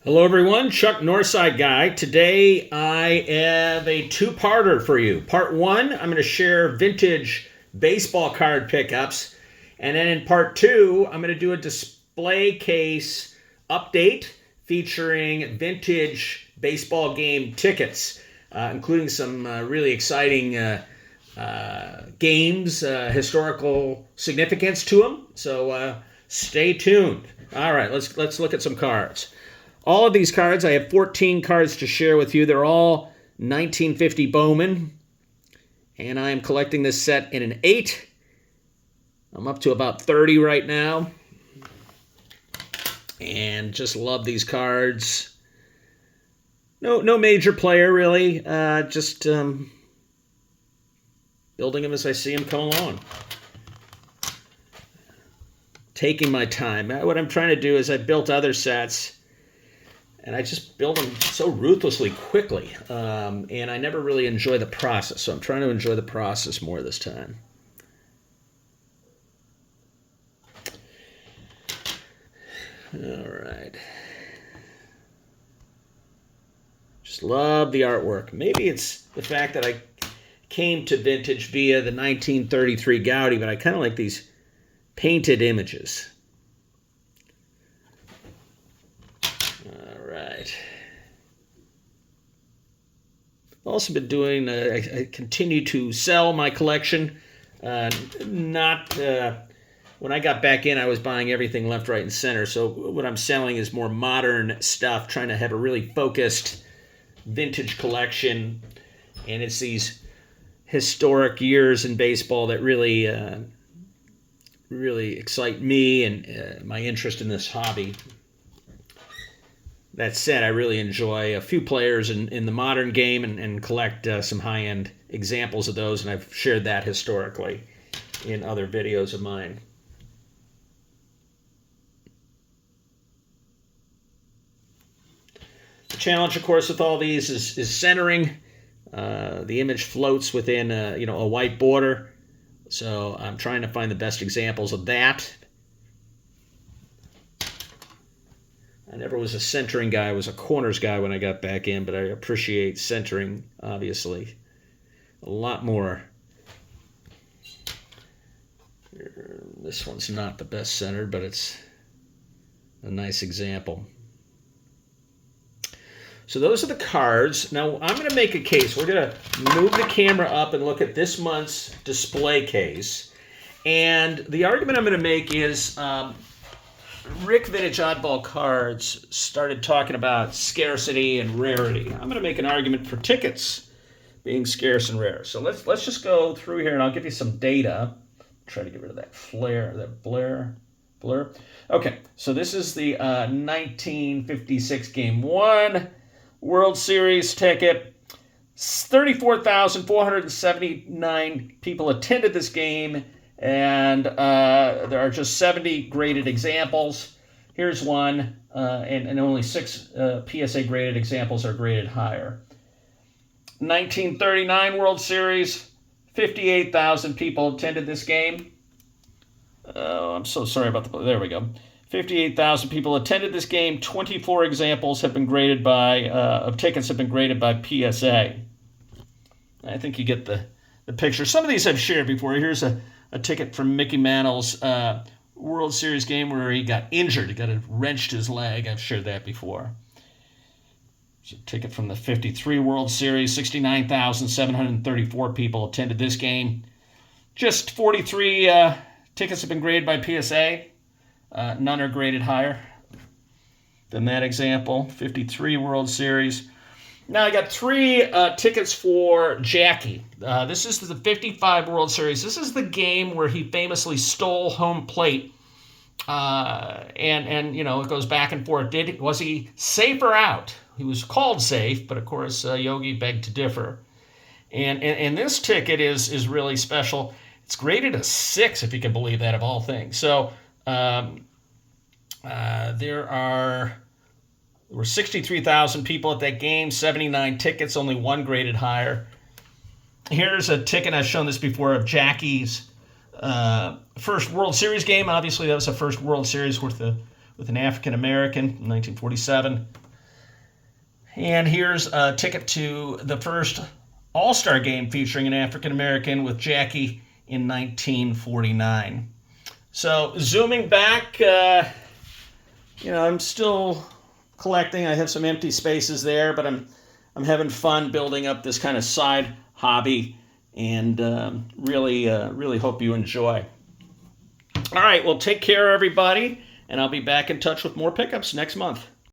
Hello, everyone. Chuck Northside Guy. Today, I have a two-parter for you. Part one, I'm going to share vintage baseball card pickups. And then in part two, I'm going to do a display case update featuring vintage baseball game tickets, including some really exciting games, historical significance to them. So stay tuned. All right, let's look at some cards. All of these cards, I have 14 cards to share with you. They're all 1950 Bowman. And I am collecting this set in an 8. I'm up to about 30 right now. And just love these cards. No major player, really. Just building them as I see them come along. Taking my time. What I'm trying to do is I've built other sets, and I just build them so ruthlessly quickly. And I never really enjoy the process. So I'm trying to enjoy the process more this time. All right. Just love the artwork. Maybe it's the fact that I came to vintage via the 1933 Gaudi, but I kind of like these painted images. Also been doing, I continue to sell my collection. When I got back in, I was buying everything left, right, and center. So what I'm selling is more modern stuff, trying to have a really focused vintage collection. And it's these historic years in baseball that really excite me and my interest in this hobby. That said, I really enjoy a few players in the modern game and collect some high-end examples of those, and I've shared that historically in other videos of mine. The challenge, of course, with all these is centering. The image floats within a white border, so I'm trying to find the best examples of that. I never was a centering guy. I was a corners guy when I got back in, but I appreciate centering, obviously, a lot more. This one's not the best centered, but it's a nice example. So those are the cards. Now, I'm going to make a case. We're going to move the camera up and look at this month's display case. And the argument I'm going to make is Rick Vintage Oddball Cards started talking about scarcity and rarity. I'm going to make an argument for tickets being scarce and rare. So let's just go through here, and I'll give you some data. Try to get rid of that flare, that blur. Okay, so this is the 1956 Game 1 World Series ticket. 34,479 people attended this game. And there are just 70 graded examples. Here's one, and only 6 PSA graded examples are graded higher. 1939 World Series, 58,000 people attended this game. Oh, I'm so sorry about there we go. 58,000 people attended this game. 24 examples have been graded of tickets have been graded by PSA. I think you get the picture. Some of these I've shared before. Here's a ticket from Mickey Mantle's World Series game where he got injured. He wrenched his leg. I've shared that before. There's a ticket from the 53 World Series. 69,734 people attended this game. Just 43 tickets have been graded by PSA. None are graded higher than that example. 53 World Series. Now I got 3 tickets for Jackie. This is the 55 World Series. This is the game where he famously stole home plate. And it goes back and forth. Was he safe or out? He was called safe, but of course Yogi begged to differ. And this ticket is really special. It's graded a 6, if you can believe that, of all things. So there were 63,000 people at that game, 79 tickets, only 1 graded higher. Here's a ticket, I've shown this before, of Jackie's first World Series game. Obviously, that was the first World Series with an African American in 1947. And here's a ticket to the first All-Star game featuring an African American with Jackie in 1949. So zooming back, I'm still collecting. I have some empty spaces there, but I'm having fun building up this kind of side hobby, and really hope you enjoy. All right, well, take care, everybody, and I'll be back in touch with more pickups next month.